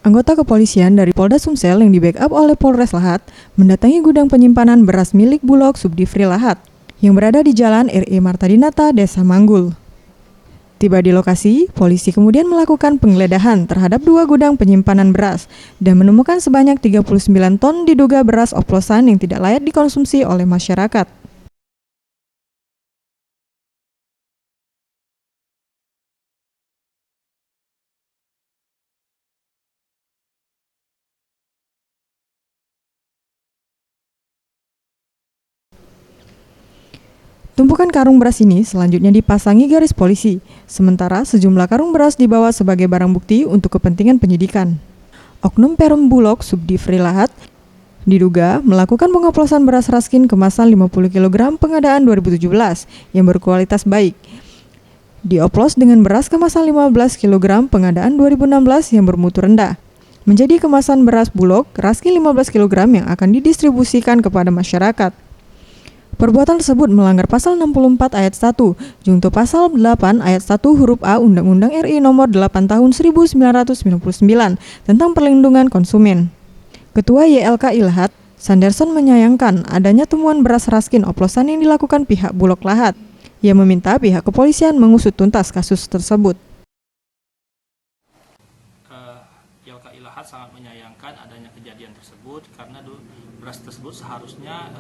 Anggota kepolisian dari Polda Sumsel yang di-backup oleh Polres Lahat mendatangi gudang penyimpanan beras milik Bulog Subdivri Lahat yang berada di Jalan R.I. Martadinata, Desa Manggul. Tiba di lokasi, polisi kemudian melakukan penggeledahan terhadap 2 gudang penyimpanan beras dan menemukan sebanyak 39 ton diduga beras oplosan yang tidak layak dikonsumsi oleh masyarakat. Tumpukan karung beras ini selanjutnya dipasangi garis polisi, sementara sejumlah karung beras dibawa sebagai barang bukti untuk kepentingan penyidikan. Oknum Perum Bulog Subdivri Lahat diduga melakukan pengoplosan beras raskin kemasan 50 kg pengadaan 2017 yang berkualitas baik. Dioplos dengan beras kemasan 15 kg pengadaan 2016 yang bermutu rendah, menjadi kemasan beras Bulog raskin 15 kg yang akan didistribusikan kepada masyarakat. Perbuatan tersebut melanggar Pasal 64 Ayat 1, Junto Pasal 8 Ayat 1 huruf A Undang-Undang RI Nomor 8 Tahun 1999 tentang Perlindungan Konsumen. Ketua YLKI Lahat, Sanderson menyayangkan adanya temuan beras raskin oplosan yang dilakukan pihak Bulog Lahat. Ia meminta pihak kepolisian mengusut tuntas kasus tersebut. YLKI Lahat sangat menyayangkan adanya kejadian tersebut karena beras tersebut seharusnya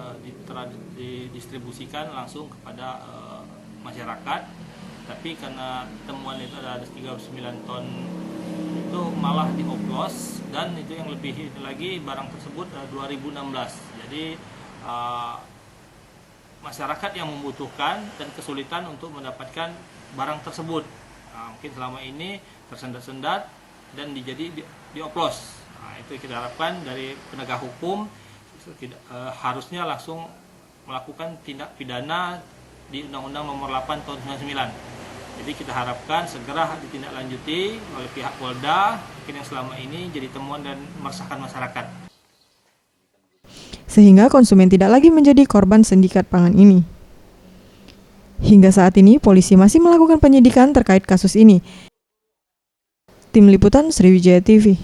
didistribusikan langsung kepada masyarakat, tapi karena temuan itu ada 39 ton itu malah dioplos, dan itu yang lebih lagi barang tersebut 2016. Jadi masyarakat yang membutuhkan dan kesulitan untuk mendapatkan barang tersebut, mungkin selama ini tersendat-sendat dan dioplos. Itu kita harapkan dari penegak hukum harusnya langsung melakukan tindak pidana di Undang-Undang Nomor 8 Tahun 1999. Jadi kita harapkan segera ditindaklanjuti oleh pihak Polda, mungkin yang selama ini jadi temuan dan meresahkan masyarakat. Sehingga konsumen tidak lagi menjadi korban sindikat pangan ini. Hingga saat ini, polisi masih melakukan penyidikan terkait kasus ini. Tim Liputan Sriwijaya TV.